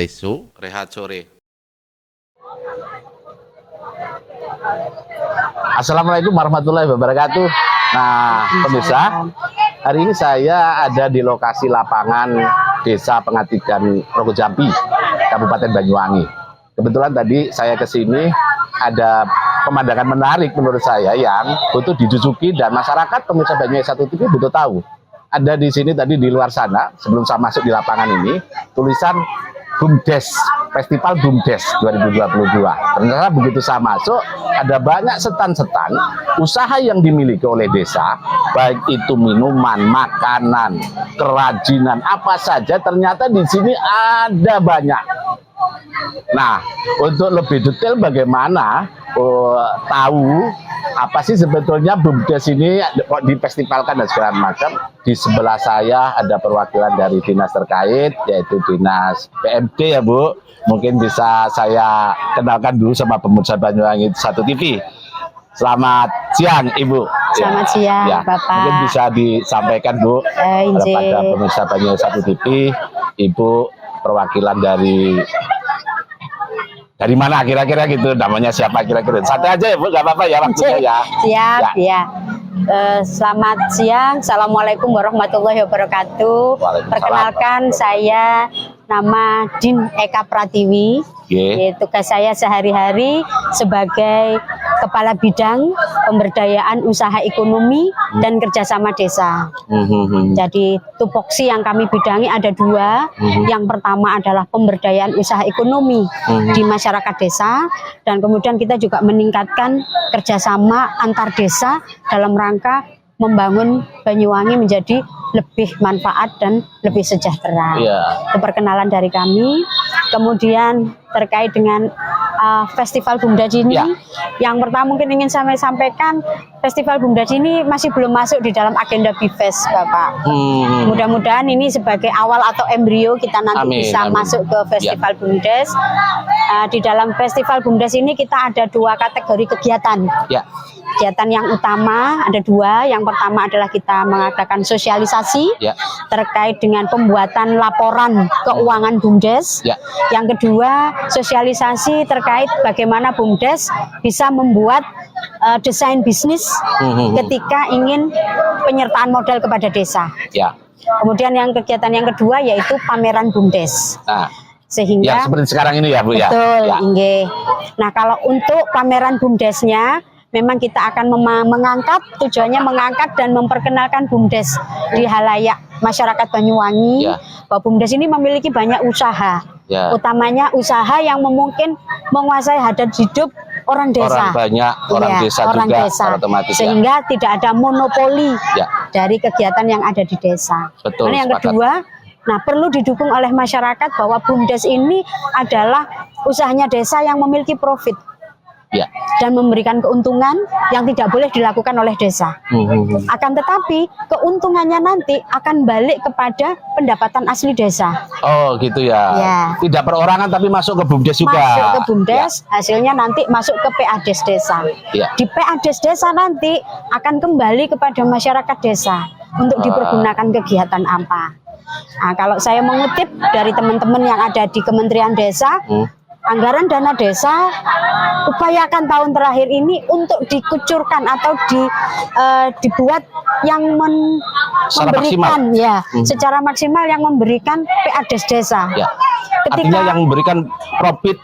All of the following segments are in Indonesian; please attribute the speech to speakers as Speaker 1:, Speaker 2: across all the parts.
Speaker 1: Rehat sore.
Speaker 2: Assalamualaikum warahmatullahi wabarakatuh. Nah, pemirsa, hari ini saya ada di lokasi lapangan Desa Pengatigan Rogojampi, Kabupaten Banyuwangi. Kebetulan tadi saya ke sini ada pemandangan menarik menurut saya yang butuh diduduki dan masyarakat pemirsa Banyuwangi 1 TV butuh tahu. Ada di sini tadi di luar sana, sebelum saya masuk di lapangan ini, tulisan BUMDes, Festival BUMDes 2022. Ternyata begitu saya masuk, ada banyak setan-setan usaha yang dimiliki oleh desa, baik itu minuman, makanan, kerajinan, apa saja, ternyata di sini ada banyak. Nah, untuk lebih detail bagaimana tahu apa sih sebetulnya BUMDes ini kok difestivalkan dan segala macam, di sebelah saya ada perwakilan dari dinas terkait, yaitu dinas PMD ya Bu. Mungkin bisa saya kenalkan dulu sama pemirsa Banyuwangi 1 TV. Selamat siang Ibu.
Speaker 3: Selamat siang
Speaker 2: ya,
Speaker 3: Bapak.
Speaker 2: Mungkin bisa disampaikan Bu kepada pemirsa Banyuwangi 1 TV, Ibu perwakilan dari mana kira-kira gitu, namanya siapa kira-kira? Santai aja ya Bu, nggak apa-apa ya waktunya ya.
Speaker 3: Siap ya. Selamat siang, Assalamualaikum warahmatullahi wabarakatuh. Perkenalkan, saya nama Din Eka Pratiwi. Tugas saya sehari-hari sebagai Kepala Bidang Pemberdayaan Usaha Ekonomi dan Kerjasama Desa. Jadi tupoksi yang kami bidangi ada 2. Yang pertama adalah pemberdayaan usaha ekonomi di masyarakat desa, dan kemudian kita juga meningkatkan kerjasama antar desa dalam rangka membangun Banyuwangi menjadi lebih manfaat dan lebih sejahtera. Itu perkenalan dari kami. Kemudian terkait dengan Festival BUMDes ini, yang pertama mungkin ingin saya sampaikan, Festival BUMDes ini masih belum masuk di dalam agenda BIFES, Bapak. Mudah-mudahan ini sebagai awal atau embrio kita nanti bisa masuk ke Festival BUMDes. Di dalam Festival BUMDes ini kita ada 2 kategori kegiatan. Kegiatan yang utama ada 2. Yang pertama adalah kita mengadakan sosialisasi terkait dengan pembuatan laporan keuangan BUMDes. Yang kedua, sosialisasi terkait bagaimana BUMDes bisa membuat desain bisnis ketika ingin penyertaan modal kepada desa. Kemudian yang kegiatan yang kedua yaitu pameran BUMDes. Sehingga
Speaker 2: yang seperti sekarang ini ya Bu ya.
Speaker 3: Betul, Nah, kalau untuk pameran BUMDesnya memang kita akan mengangkat, tujuannya mengangkat dan memperkenalkan BUMDes di halayak masyarakat Banyuwangi, bahwa BUMDes ini memiliki banyak usaha, utamanya usaha yang mungkin menguasai hadat hidup orang desa.
Speaker 2: Orang desa otomatis,
Speaker 3: sehingga tidak ada monopoli dari kegiatan yang ada di desa.
Speaker 2: Betul,
Speaker 3: yang kedua, perlu didukung oleh masyarakat bahwa BUMDes ini adalah usahanya desa yang memiliki profit. Dan memberikan keuntungan yang tidak boleh dilakukan oleh desa. Akan tetapi keuntungannya nanti akan balik kepada pendapatan asli desa.
Speaker 2: Oh gitu ya. Tidak perorangan tapi masuk ke BUMDes juga.
Speaker 3: Masuk ke BUMDes, hasilnya nanti masuk ke PADes desa. Di PADes desa nanti akan kembali kepada masyarakat desa untuk dipergunakan kegiatan apa. Nah, kalau saya mengutip dari teman-teman yang ada di Kementerian Desa, anggaran dana desa upayakan tahun terakhir ini untuk dikucurkan atau dibuat yang memberikan secara maksimal yang memberikan PADes desa.
Speaker 2: Artinya yang memberikan profit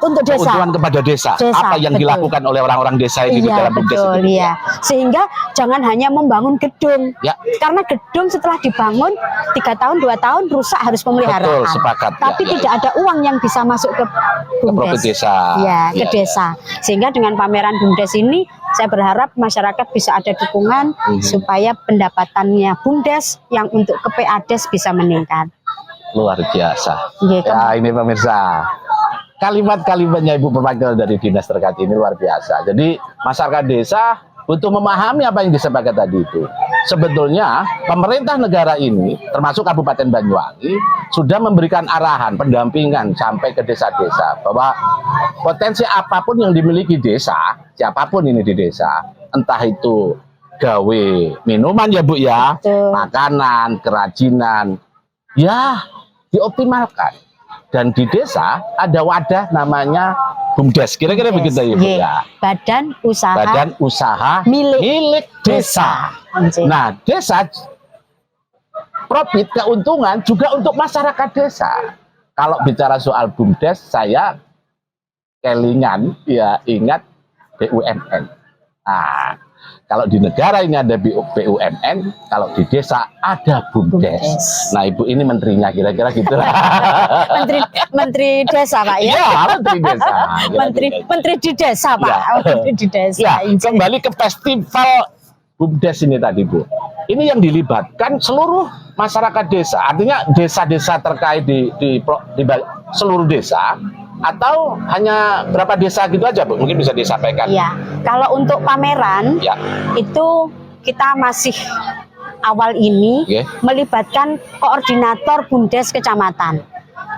Speaker 3: untuk desa.
Speaker 2: Keuntungan kepada desa. Apa yang dilakukan oleh orang-orang desa ini di dalam BUMDes ini.
Speaker 3: Sehingga jangan hanya membangun gedung. Karena gedung setelah dibangun 3 tahun, 2 tahun rusak, harus pemeliharaan.
Speaker 2: Betul, sepakat.
Speaker 3: Tapi tidak ada uang yang bisa masuk ke BUMDes. Ke desa. Sehingga dengan pameran BUMDes ini saya berharap masyarakat bisa ada dukungan supaya pendapatannya BUMDes yang untuk ke PADes bisa meningkat.
Speaker 2: Luar biasa. Ya, ini pemirsa. Kalimat-kalimatnya Ibu perwakilan dari dinas terkait ini luar biasa. Jadi masyarakat desa butuh memahami apa yang disepakati tadi itu. Sebetulnya pemerintah negara ini termasuk Kabupaten Banyuwangi sudah memberikan arahan pendampingan sampai ke desa-desa bahwa potensi apapun yang dimiliki desa, siapapun ini di desa, entah itu gawe minuman ya Bu ya, makanan, kerajinan, ya dioptimalkan. Dan di desa ada wadah namanya BUMDes. Kira-kira begitu ya, Bu ya.
Speaker 3: Badan usaha
Speaker 2: milik desa. Nah, desa profit keuntungan juga untuk masyarakat desa. Kalau bicara soal BUMDes, saya kelingan ya ingat BUMN. Nah, kalau di negara ini ada BUMN, kalau di desa ada BUMDes. Nah, Ibu ini menterinya kira-kira gitu lah.
Speaker 3: Menteri desa, Pak ya?
Speaker 2: Iya, menteri desa.
Speaker 3: Menteri di desa, Pak.
Speaker 2: Ya.
Speaker 3: Menteri di desa.
Speaker 2: Ya, kembali ke festival BUMDes ini tadi, Bu. Ini yang dilibatkan seluruh masyarakat desa. Artinya desa-desa terkait di seluruh desa. Atau hanya berapa desa gitu aja, Bu? Mungkin bisa disampaikan.
Speaker 3: Iya, kalau untuk pameran
Speaker 2: ya,
Speaker 3: itu kita masih awal ini melibatkan koordinator BUMDes kecamatan.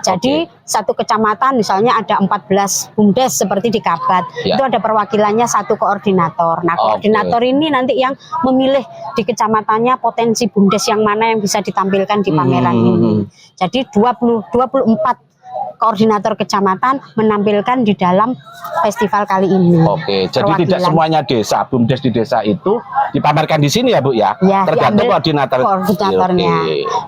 Speaker 3: Jadi satu kecamatan misalnya ada 14 BUMDes seperti di Kabat, itu ada perwakilannya satu koordinator. Nah, koordinator ini nanti yang memilih di kecamatannya potensi BUMDes yang mana yang bisa ditampilkan di pameran ini. Jadi 24 koordinator kecamatan menampilkan di dalam festival kali ini.
Speaker 2: Oke, jadi tidak semuanya desa, BUMDes di desa itu dipamerkan di sini ya, Bu ya? Ya, tergantung koordinatornya.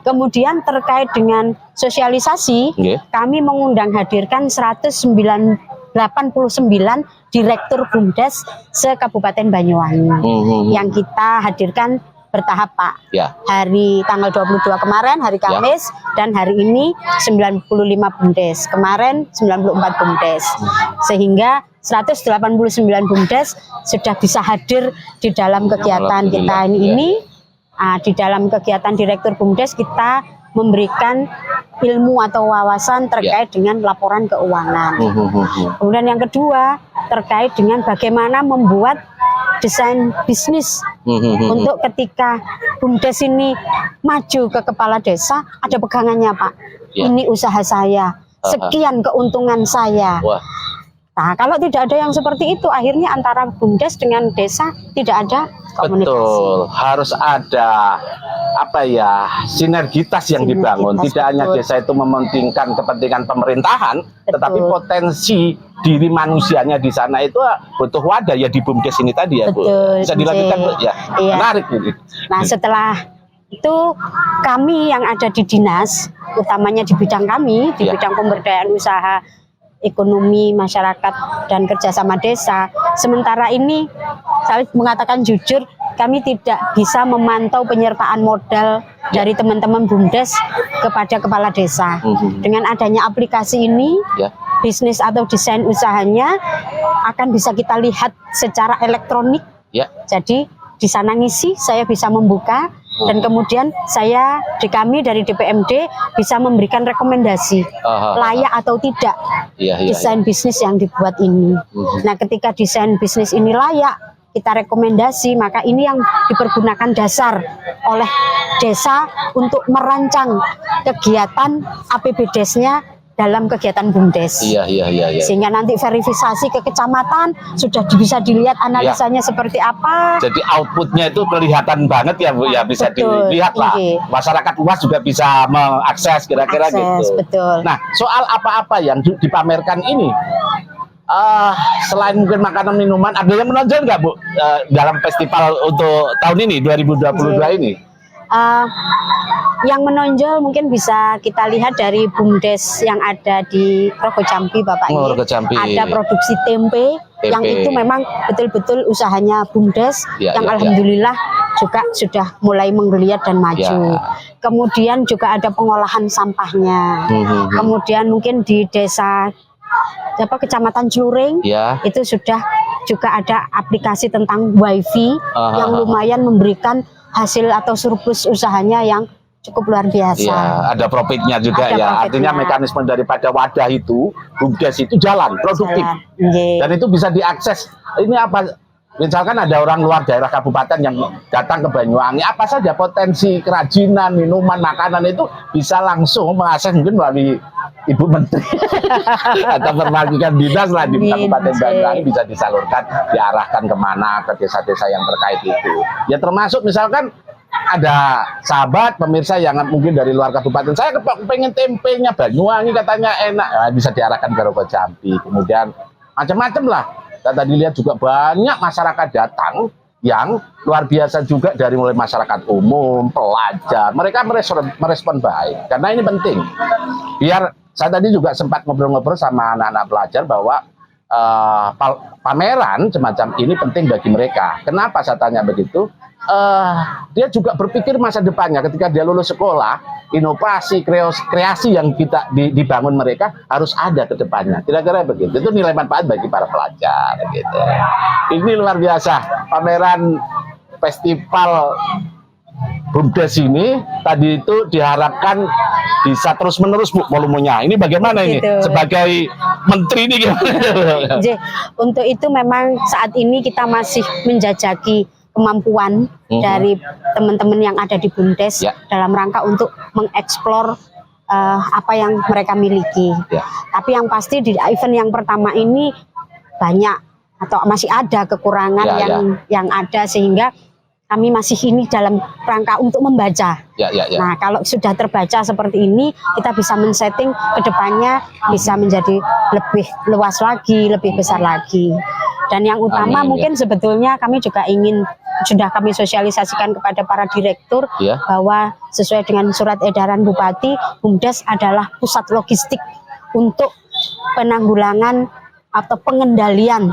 Speaker 3: Kemudian terkait dengan sosialisasi, kami mengundang hadirkan 189 direktur BUMDes se-Kabupaten Banyuwangi yang kita hadirkan bertahap, Pak. Hari tanggal 22 kemarin, hari Kamis, dan hari ini 95 BUMDes. Kemarin 94 BUMDes. Sehingga 189 BUMDes sudah bisa hadir di dalam kegiatan kita ini. Di dalam kegiatan direktur BUMDes kita memberikan ilmu atau wawasan terkait dengan laporan keuangan. Kemudian yang kedua terkait dengan bagaimana membuat desain bisnis untuk ketika BUMDes ini maju ke kepala desa ada pegangannya, Pak. Ini usaha saya, sekian keuntungan saya. Nah, kalau tidak ada yang seperti itu, akhirnya antara BUMDes dengan desa tidak ada komunikasi.
Speaker 2: Betul, harus ada sinergitas yang dibangun. Tidak hanya desa itu mementingkan kepentingan pemerintahan, tetapi potensi diri manusianya di sana itu butuh wadah ya di BUMDes ini tadi ya, Bu. Bisa dilanjutkan, Bu? Ya, menarik ini.
Speaker 3: Nah, setelah itu kami yang ada di dinas, utamanya di bidang kami, di bidang pemberdayaan usaha, ekonomi masyarakat dan kerjasama desa. Sementara ini saya mengatakan jujur, kami tidak bisa memantau penyertaan modal dari teman-teman BUMDes kepada kepala desa. Dengan adanya aplikasi ini, bisnis atau desain usahanya akan bisa kita lihat secara elektronik. Jadi di sana ngisi, saya bisa membuka. Dan kemudian kami dari DPMD bisa memberikan rekomendasi layak atau tidak desain bisnis yang dibuat ini. Nah, ketika desain bisnis ini layak, kita rekomendasi, maka ini yang dipergunakan dasar oleh desa untuk merancang kegiatan APBDes-nya dalam kegiatan BUMDes. Sehingga nanti verifikasi ke kecamatan sudah bisa dilihat analisanya seperti apa.
Speaker 2: Jadi outputnya itu kelihatan banget ya, Bu, ya bisa dilihat lah. Masyarakat luas juga bisa mengakses kira-kira gitu.
Speaker 3: Betul.
Speaker 2: Nah, soal apa-apa yang dipamerkan ini, selain mungkin makanan minuman, ada yang menonjol nggak, Bu, dalam festival untuk tahun ini 2022 ini?
Speaker 3: Yang menonjol mungkin bisa kita lihat dari BUMDes yang ada di Rogo Jambi, Bapak. Ada produksi tempe yang itu memang betul-betul usahanya BUMDes yang alhamdulillah juga sudah mulai menggeliat dan maju. Kemudian juga ada pengolahan sampahnya. Kemudian mungkin di desa Kecamatan Celuring itu sudah juga ada aplikasi tentang WiFi yang lumayan memberikan hasil atau surplus usahanya yang cukup luar biasa.
Speaker 2: Ada profitnya juga Artinya mekanisme daripada wadah itu, BUMDes itu jalan, produktif. Dan itu bisa diakses. Ini apa? Misalkan ada orang luar daerah kabupaten yang datang ke Banyuwangi, apa saja potensi kerajinan, minuman, makanan itu bisa langsung mengakses mungkin melalui Ibu Menteri atau perwakilan dinas lah di Kabupaten Banyuwangi bisa disalurkan, diarahkan kemana ke desa-desa yang terkait itu. Ya termasuk misalkan ada sahabat pemirsa yang mungkin dari luar kabupaten, saya pengen tempenya Banyuwangi katanya enak, nah, bisa diarahkan ke Rogo Jambi. Kemudian macam-macam lah. Dan tadi lihat juga banyak masyarakat datang yang luar biasa juga, dari mulai masyarakat umum, pelajar, mereka merespon baik karena ini penting. Biar saya tadi juga sempat ngobrol-ngobrol sama anak-anak pelajar bahwa pameran semacam ini penting bagi mereka. Kenapa saya tanya begitu? Dia juga berpikir masa depannya ketika dia lulus sekolah, inovasi, kreasi yang kita dibangun mereka harus ada ke depannya. Kira-kira begitu. Itu nilai manfaat bagi para pelajar gitu. Ini luar biasa. Pameran festival BUMDes ini tadi itu diharapkan bisa terus-menerus Bu volumenya. Ini bagaimana ini? Sebagai menteri ini gimana?
Speaker 3: Untuk itu memang saat ini kita masih menjajaki kemampuan dari teman-teman yang ada di BUMDes dalam rangka untuk mengeksplor apa yang mereka miliki. Tapi yang pasti di event yang pertama ini banyak atau masih ada kekurangan yang ada, sehingga kami masih ini dalam rangka untuk membaca. Nah, kalau sudah terbaca seperti ini, kita bisa men-setting ke depannya bisa menjadi lebih luas lagi, lebih besar lagi. Dan yang utama mungkin sebetulnya kami juga ingin, sudah kami sosialisasikan kepada para direktur bahwa sesuai dengan surat edaran Bupati, BUMDes adalah pusat logistik untuk penanggulangan atau pengendalian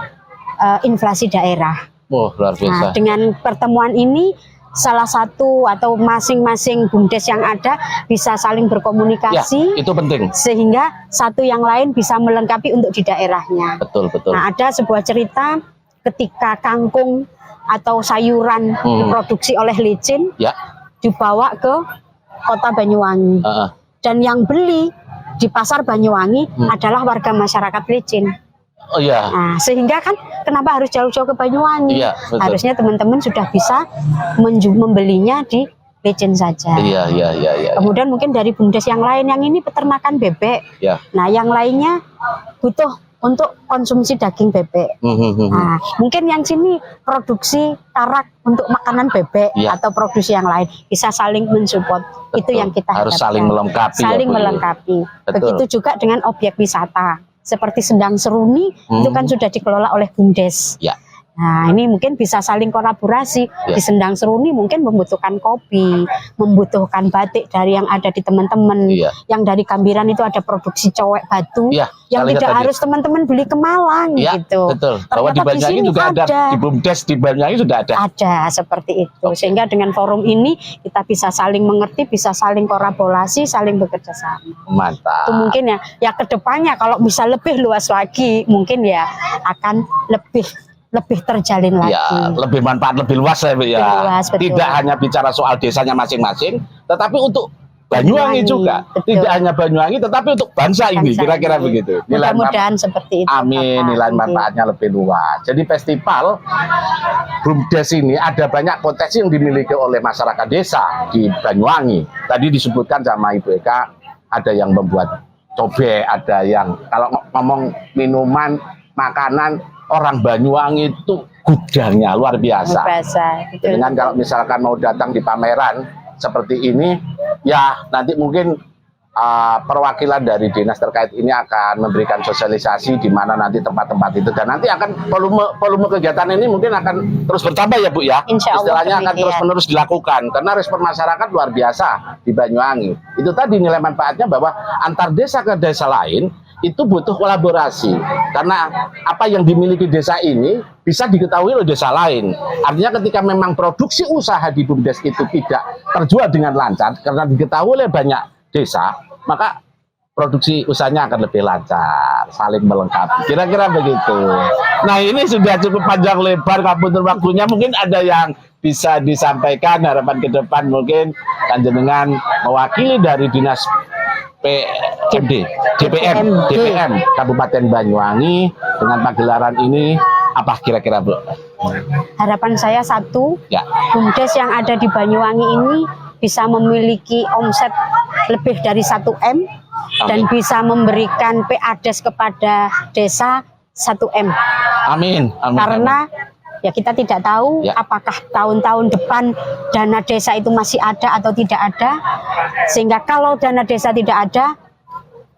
Speaker 3: inflasi daerah.
Speaker 2: Oh, luar biasa.
Speaker 3: Nah, dengan pertemuan ini salah satu atau masing-masing BUMDes yang ada bisa saling berkomunikasi.
Speaker 2: Itu penting.
Speaker 3: Sehingga satu yang lain bisa melengkapi untuk di daerahnya.
Speaker 2: Betul.
Speaker 3: Nah, ada sebuah cerita ketika kangkung atau sayuran diproduksi oleh Licin, dibawa ke kota Banyuwangi. Dan yang beli di pasar Banyuwangi adalah warga masyarakat Licin.
Speaker 2: Oh iya.
Speaker 3: Nah, sehingga kan kenapa harus jauh-jauh ke Banyuwangi? Harusnya teman-teman sudah bisa membelinya di Licin saja.
Speaker 2: Iya.
Speaker 3: Kemudian mungkin dari BUMDes yang lain, yang ini peternakan bebek. Nah, yang lainnya butuh untuk konsumsi daging bebek. Nah, mungkin yang sini produksi tarak untuk makanan bebek atau produksi yang lain, bisa saling mensupport. Itu yang kita
Speaker 2: harus
Speaker 3: harapkan.
Speaker 2: saling melengkapi.
Speaker 3: Saling melengkapi. Begitu juga dengan objek wisata. Seperti Sendang Seruni itu kan sudah dikelola oleh BUMDes. Nah, ini mungkin bisa saling kolaborasi. Di Sendang Seruni mungkin membutuhkan kopi, membutuhkan batik dari yang ada di teman-teman. Yang dari Gambiran itu ada produksi cowek batu, yang tidak harus teman-teman beli ke Malang gitu.
Speaker 2: Betul. Bahwa di Banyuwangi juga ada, di BUMDes di Banyuwangi sudah ada.
Speaker 3: Ada seperti itu. Sehingga dengan forum ini kita bisa saling mengerti, bisa saling kolaborasi, saling bekerja sama.
Speaker 2: Mantap.
Speaker 3: Itu mungkin ya kedepannya kalau bisa lebih luas lagi, mungkin ya akan lebih terjalin lagi.
Speaker 2: Lebih manfaat, lebih luas ya, Bu, ya.
Speaker 3: Luas,
Speaker 2: tidak hanya bicara soal desanya masing-masing, tetapi untuk Banyuwangi juga. Tidak hanya Banyuwangi, tetapi untuk bangsa ini, kira-kira begitu.
Speaker 3: Mudah-mudahan seperti itu.
Speaker 2: Amin, nilai manfaatnya lebih luas. Jadi festival BUMDes ini ada banyak potensi yang dimiliki oleh masyarakat desa di Banyuwangi. Tadi disebutkan sama Ibu Eka, ada yang membuat cobek, ada yang kalau ngomong minuman, makanan, orang Banyuwangi itu gudangnya luar biasa. Dengan kalau misalkan mau datang di pameran seperti ini, ya nanti mungkin perwakilan dari dinas terkait ini akan memberikan sosialisasi di mana nanti tempat-tempat itu, dan nanti akan volume kegiatan ini mungkin akan terus bertambah ya Bu ya. Istilahnya akan terus-menerus dilakukan karena respon masyarakat luar biasa di Banyuwangi. Itu tadi nilai manfaatnya bahwa antar desa ke desa lain itu butuh kolaborasi, karena apa yang dimiliki desa ini bisa diketahui oleh desa lain. Artinya ketika memang produksi usaha di BUMDes itu tidak terjual dengan lancar karena diketahui oleh banyak desa, maka produksi usahanya akan lebih lancar, saling melengkapi. Kira-kira begitu. Nah, ini sudah cukup panjang lebar kabut waktunya, mungkin ada yang bisa disampaikan harapan ke depan, mungkin Panjenengan mewakili dari Dinas DPM Kabupaten Banyuwangi dengan pagelaran ini, apa kira-kira Bu?
Speaker 3: Harapan saya satu, BUMDes yang ada di Banyuwangi ini bisa memiliki omset lebih dari 1 M dan bisa memberikan PAdes kepada desa 1 M.
Speaker 2: Amin.
Speaker 3: Karena Ya kita tidak tahu
Speaker 2: Ya.
Speaker 3: apakah tahun-tahun depan dana desa itu masih ada atau tidak ada. Sehingga kalau dana desa tidak ada,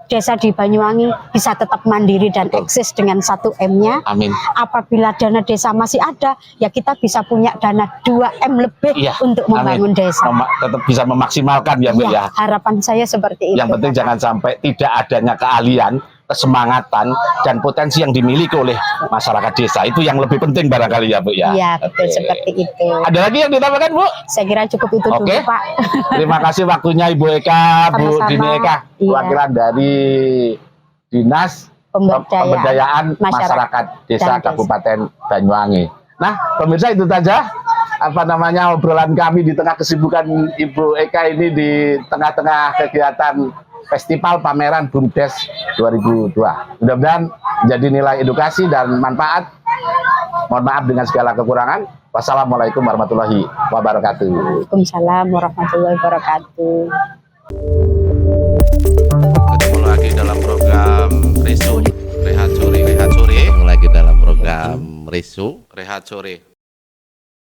Speaker 3: desa di Banyuwangi bisa tetap mandiri dan
Speaker 2: Betul.
Speaker 3: eksis dengan 1M-nya.
Speaker 2: Amin.
Speaker 3: Apabila dana desa masih ada, ya kita bisa punya dana 2M lebih
Speaker 2: Iya,
Speaker 3: untuk membangun
Speaker 2: amin.
Speaker 3: desa.
Speaker 2: Tetap bisa memaksimalkan ya Bu ya.
Speaker 3: Harapan saya seperti itu.
Speaker 2: Yang penting
Speaker 3: Bapak.
Speaker 2: jangan sampai tidak adanya keahlian, kesemangatan, dan potensi yang dimiliki oleh masyarakat desa. Itu yang lebih penting barangkali ya Bu ya.
Speaker 3: Iya, betul
Speaker 2: Oke.
Speaker 3: seperti itu.
Speaker 2: Ada lagi yang ditambahkan Bu?
Speaker 3: Saya kira cukup itu dulu,
Speaker 2: Oke.
Speaker 3: Pak.
Speaker 2: Terima kasih waktunya Ibu Eka, Bu
Speaker 3: Sama-sama.
Speaker 2: Dini Eka,
Speaker 3: Iya.
Speaker 2: perwakilan dari Dinas Pemberdayaan Masyarakat Desa
Speaker 3: dan Desa.
Speaker 2: Kabupaten Banyuwangi. Nah, pemirsa itu saja obrolan kami di tengah kesibukan Ibu Eka ini di tengah-tengah kegiatan Festival Pameran BUMDes 2002. Mudah-mudahan menjadi nilai edukasi dan manfaat. Mohon maaf dengan segala kekurangan. Wassalamualaikum warahmatullahi wabarakatuh.
Speaker 3: Waalaikumsalam warahmatullahi wabarakatuh.
Speaker 1: Ketemu lagi dalam program Rehat Sore. Ketemu lagi dalam program Rehat Sore.